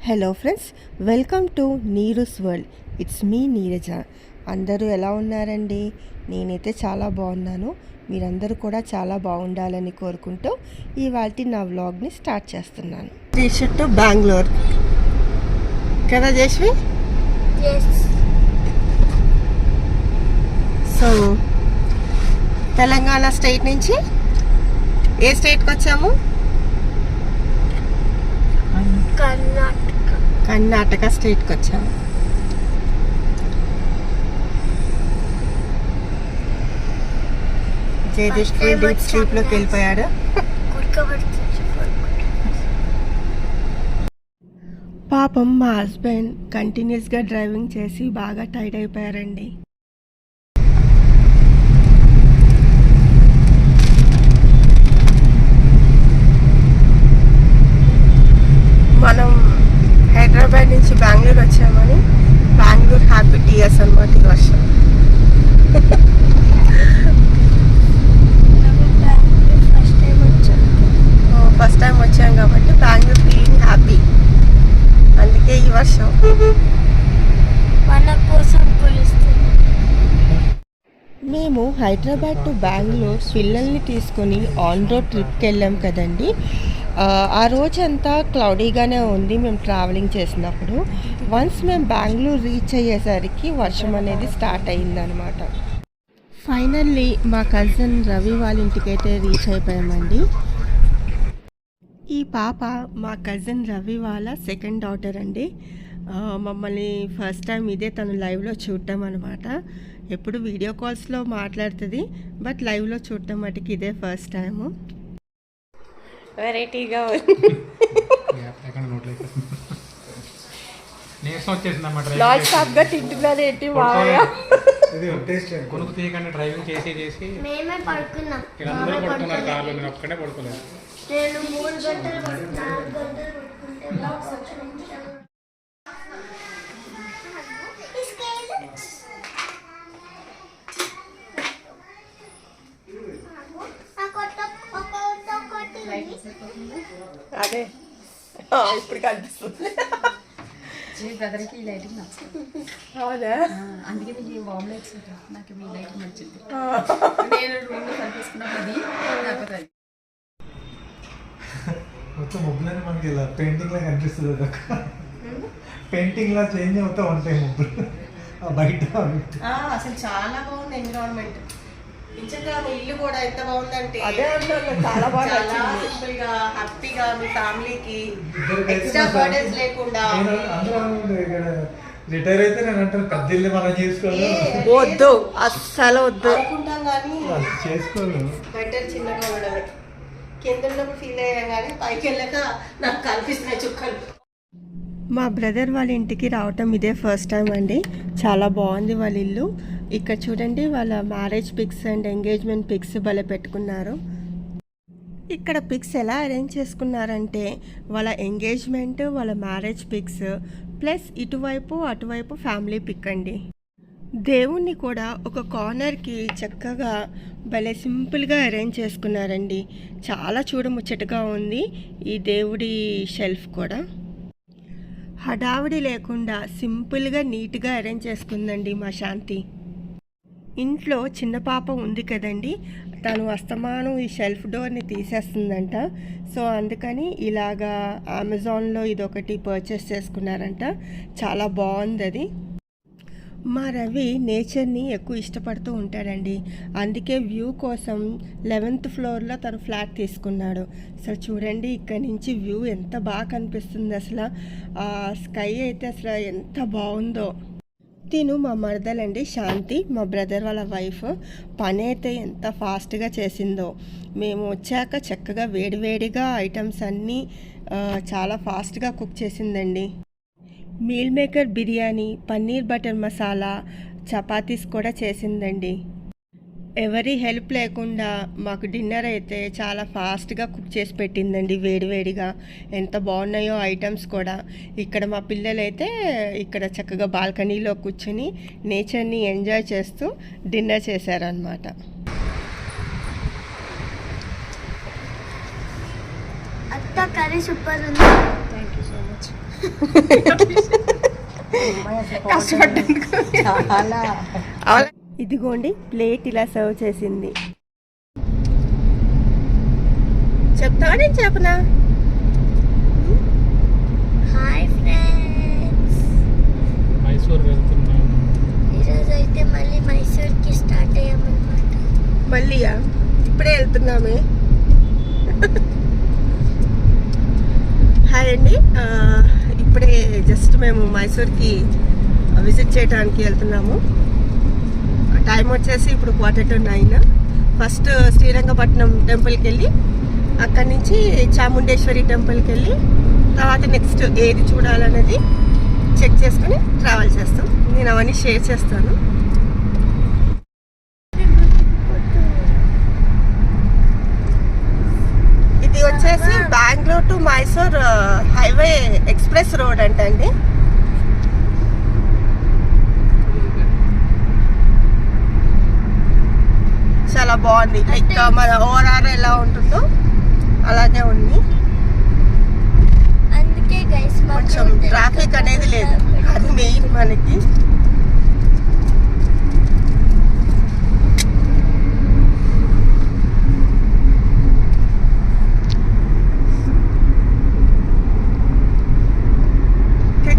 Hello friends, welcome to Neeru's world. It's me Neeraja. అందరూ ఎలా ఉన్నారండి? నేనైతే చాలా బాగున్నాను. మీరందరూ కూడా చాలా బాగుండాలని కోరుకుంటూ ఇవాల్టి నా వ్లాగ్ని స్టార్ట్ చేస్తున్నాను. రీచ్ టు బెంగళూరు కదా జేష్వి? సో తెలంగాణ స్టేట్ నుంచి ఏ స్టేట్కి వచ్చాము? కర్ణాటక స్టేట్కి వచ్చాము. జయదేష్ డీప్ స్లీప్లోకి వెళ్ళిపోయాడు. పాపం మా హస్బెండ్ కంటిన్యూస్గా డ్రైవింగ్ చేసి బాగా టైర్డ్ అయిపోయారండి. మనం హైదరాబాద్ నుంచి బెంగళూరు వచ్చామని బెంగళూరు హ్యాపీ టీయర్స్ అనమాట ఈ వర్షం. ఫస్ట్ టైం వచ్చాం కాబట్టి బెంగళూరు ఫీలింగ్ హ్యాపీ, అందుకే ఈ వర్షం మన కోసం కులుస్తుంది. మేము హైదరాబాద్ టు బెంగళూరు పిల్లల్ని తీసుకొని ఆన్ రోడ్ ట్రిప్కి వెళ్ళాం కదండి. ఆ రోజంతా క్లౌడీగానే ఉంది మేము ట్రావెలింగ్ చేసినప్పుడు. వన్స్ మేము బెంగళూరు రీచ్ అయ్యేసరికి వర్షం అనేది స్టార్ట్ అయ్యిందనమాట. ఫైనల్లీ మా కజిన్ రవి వాళ్ళ ఇంటికైతే రీచ్ అయిపోయామండి. ఈ పాప మా కజిన్ రవి వాళ్ళ సెకండ్ డాటర్ అండి. మమ్మల్ని ఫస్ట్ టైం ఇదే తను లైవ్లో చూడటం అనమాట. ఎప్పుడు వీడియో కాల్స్లో మాట్లాడుతుంది, బట్ లైవ్లో చూడటం మటుకు ఇదే ఫస్ట్ టైము. వెరైటీగా నాన్ స్టాప్గా తింటున్నారు ఏంటి మావయ్య? కొనుక్కు తీయకుండా డ్రైవింగ్ చేసి మేమే పడుకున్నాం. అందరూ పడుతున్నారు కార్లో, నేను ఒక్కడే పడుకోలేదు. నేను 3 గంటలు 4 గంటలు పడుకుంటే అదే ఇప్పుడు కనిపిస్తుంది. బ్రదర్కి ఈ లైటింగ్ నచ్చింది. అవునా? అందుకే మీకు బాంబు లైట్స్ నాకు మీ లైటింగ్ నచ్చింది. నేను రూమ్లో కనిపిస్తున్నప్పుడు నాకు మొత్తం ముగ్గులని మనకి ఇలా పెయింటింగ్ లా కనిపిస్తుంది. పెయింటింగ్ లా చేంజ్ అవుతా ఉంటాయి ముగ్గులు బయట. అసలు చాలా బాగుంది ఎన్విరాన్మెంట్. నిజంగా మీ ఇల్లు కూడా ఎంత బాగుందంటే చాలా బాగా సింపుల్ గా హ్యాపీగా మీ ఫ్యామిలీకి ఎక్స్ట్రా బర్డెన్స్ లేకుండా. రిటైర్ అయితే నేను అంటాను పెద్ద ఇల్లు మనం చేసుకోవాలి. వద్దు, అస్సలు వద్దు అనుకుంటాం కానీ చేసుకోవాలి. బెటర్ చిన్నగా ఉండడమే. కింద ఉన్నప్పుడు ఫీల్ అయ్యాం కానీ పైకి వెళ్ళాక నాకు కనిపిస్తున్నాయి చుక్కలు. మా బ్రదర్ వాళ్ళ ఇంటికి రావటం ఇదే ఫస్ట్ టైం అండి. చాలా బాగుంది వాళ్ళ ఇల్లు. ఇక్కడ చూడండి, వాళ్ళ marriage pics and engagement pics భలే పెట్టుకున్నారు. ఇక్కడ పిక్స్ ఎలా అరేంజ్ చేసుకున్నారంటే వాళ్ళ ఎంగేజ్మెంట్, వాళ్ళ మ్యారేజ్ పిక్స్ ప్లస్ ఇటువైపు అటువైపు ఫ్యామిలీ పిక్ అండి. దేవుణ్ణి కూడా ఒక కార్నర్కి చక్కగా భలే సింపుల్గా అరేంజ్ చేసుకున్నారండి. చాలా చూడముచ్చటగా ఉంది ఈ దేవుడి షెల్ఫ్ కూడా. హడావిడి లేకుండా సింపుల్గా నీట్గా అరేంజ్ చేసుకుందండి మా శాంతి. ఇంట్లో చిన్న పాప ఉంది కదండి, తను అస్తమానం ఈ షెల్ఫ్ డోర్ని తీసేస్తుందంట. సో అందుకని ఇలాగా అమెజాన్లో ఇదొకటి పర్చేస్ చేసుకున్నారంట. చాలా బాగుంది అది. మా రవి నేచర్ని ఎక్కువ ఇష్టపడుతూ ఉంటాడండి. అందుకే వ్యూ కోసం 11th ఫ్లోర్లో తను ఫ్లాట్ తీసుకున్నాడు. అసలు చూడండి, ఇక్కడ నుంచి వ్యూ ఎంత బాగా కనిపిస్తుంది. అసలు ఆ స్కై అయితే అసలు ఎంత బాగుందో. తిను మా మరదలండి శాంతి, మా బ్రదర్ వాళ్ళ వైఫ్. పని అయితే ఎంత ఫాస్ట్గా చేసిందో. మేము వచ్చాక చక్కగా వేడివేడిగా ఐటమ్స్ అన్నీ చాలా ఫాస్ట్గా కుక్ చేసిందండి. Meal maker biryani, paneer butter masala, chapatis కూడా చేసిందండి. ఎవరి హెల్ప్ లేకుండా మాకు డిన్నర్ అయితే చాలా ఫాస్ట్గా కుక్ చేసి పెట్టిందండి వేడివేడిగా. ఎంత బాగున్నాయో ఐటమ్స్ కూడా. ఇక్కడ మా పిల్లలైతే ఇక్కడ చక్కగా బాల్కనీలో కూర్చుని నేచర్ని ఎంజాయ్ చేస్తూ డిన్నర్ చేశారనమాట. అత్త కర్రీ సూపర్ ఉంది. Thank you so much. ఇదిగోండి ప్లేట్ ఇలా సర్వ్ చేసింది. చెప్తావా నేను చెప్పనా? హాయ్ ఫ్రెండ్స్, మైసూర్ వెళ్తున్నాం. ఈరోజు అయితే మళ్ళీ మైసూర్కి స్టార్ట్ అయ్యామన్నమాట. మళ్ళీయా? ఇప్పుడే వెళ్తున్నామే. హాయ్ అండి, ఇప్పుడే జస్ట్ మేము మైసూర్కి విజిట్ చేయడానికి వెళ్తున్నాము. టైం వచ్చేసి ఇప్పుడు 8:45. ఫస్ట్ శ్రీరంగపట్నం టెంపుల్కి వెళ్ళి అక్కడి నుంచి చాముండేశ్వరి టెంపుల్కి వెళ్ళి తర్వాత నెక్స్ట్ ఏది చూడాలనేది చెక్ చేసుకుని ట్రావెల్ చేస్తాం. నేను అవన్నీ షేర్ చేస్తాను. ఇది వచ్చేసి Bengaluru to Mysore highway express road అంటండి. చాలా బాగుంది. లైక్ మన ఓఆర్ఆర్ ఎలా ఉంటుందో అలాగే ఉంది. అందుకే గైస్ కొంచెం ట్రాఫిక్ అనేది లేదు, అది మెయిన్ మనకి.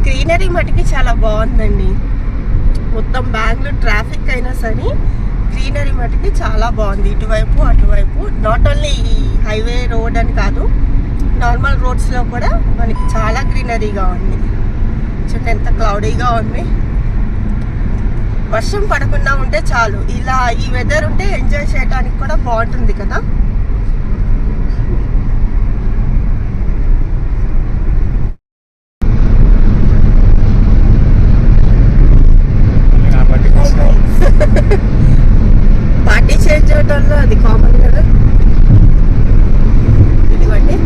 గ్రీనరీ మటుకి చాలా బాగుందండి. మొత్తం బెంగళూరు ట్రాఫిక్ అయినా సరే గ్రీనరీ మటుకి చాలా బాగుంది. ఇటువైపు అటువైపు నాట్ ఓన్లీ హైవే రోడ్ అని కాదు, నార్మల్ రోడ్స్లో కూడా మనకి చాలా గ్రీనరీగా ఉంది. చూడండి ఎంత క్లౌడీగా ఉంది. వర్షం పడకుండా ఉంటే చాలు. ఇలా ఈ వెదర్ ఉంటే ఎంజాయ్ చేయడానికి కూడా బాగుంటుంది కదా. పార్టీ చేంజ్ అవటంలో అది కామన్ కదా. ఇదిగోండి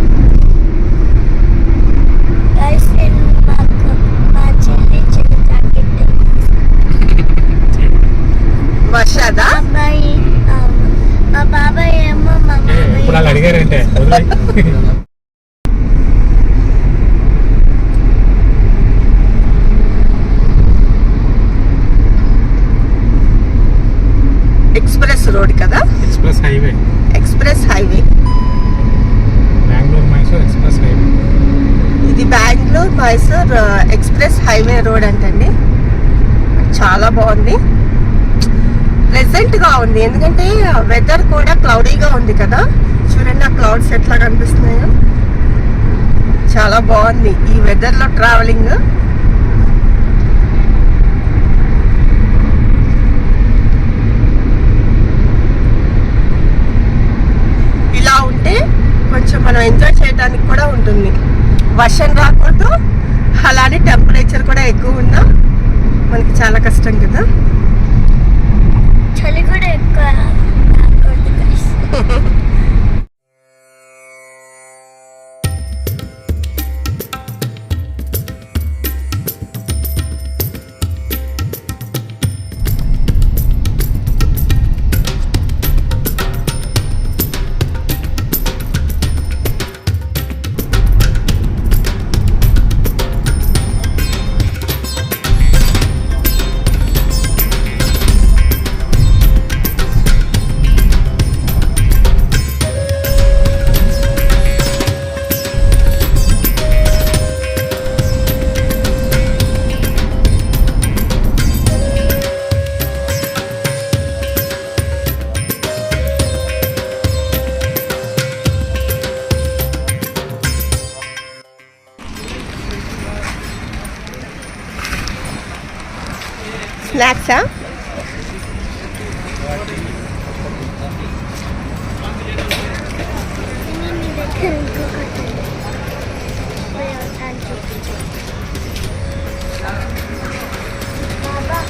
గైస్, నేను మాకు మా చెల్లి జాకెట్ వర్షదా అబ్బాయి, మా బాబాయ్ ఏమో మా మామయ్య అడిగారంటే ఎక్స్ప్రెస్ రోడ్ కదా. Express highway, express highway, Bengaluru Mysore express highway. ఇది Bengaluru Mysore express highway road అంటండి. చాలా బాగుంది, ప్లెజెంట్గా ఉంది. ఎందుకంటే వెదర్ కూడా క్లౌడీగా ఉంది కదా. చూడండి ఆ క్లౌడ్స్ ఎట్లా కనిపిస్తున్నాయో. చాలా బాగుంది ఈ వెదర్లో ట్రావెలింగ్. ఇలా ఉంటే కొంచెం మనం ఎంజాయ్ చేయడానికి కూడా ఉంటుంది. వర్షం రాకూడదు, అలానే టెంపరేచర్ కూడా ఎక్కువ ఉన్నా మనకి చాలా కష్టం కదా. చలి కూడా ఎక్కువ రాకూడదు గైస్. స్నాక్సా? మీ దగ్గర ఇంకొకటి బాబా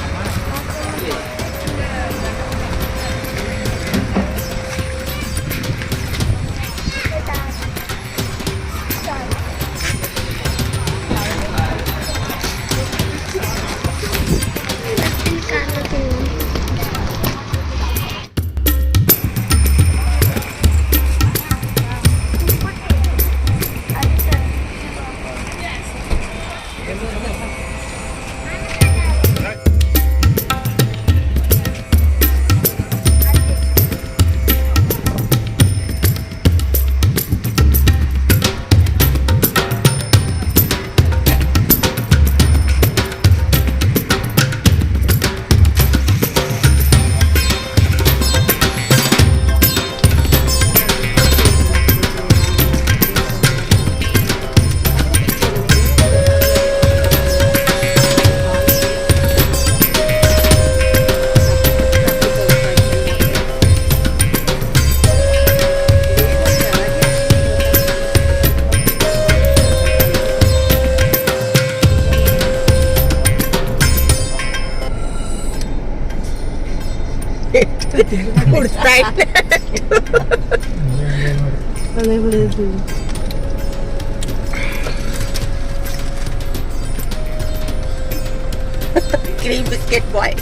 cream biscuit boy.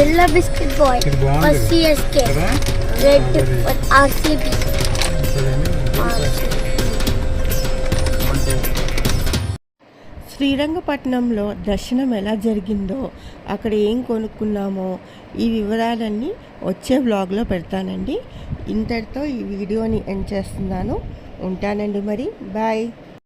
Yellow biscuit boy ఇది ఫర్ బాగుంది సిఎస్కే, కదా రెడ్ ఫర్ ఆర్సీబీ. శ్రీరంగపట్నంలో దర్శనం ఎలా జరిగిందో, అక్కడ ఏం కొనుక్కున్నామో ఈ వివరాలన్నీ వచ్చే వ్లాగ్లో పెడతానండి. ఇంతటితో ఈ వీడియోని ఎండ్ చేస్తున్నాను. ఉంటానండి మరి. బాయ్.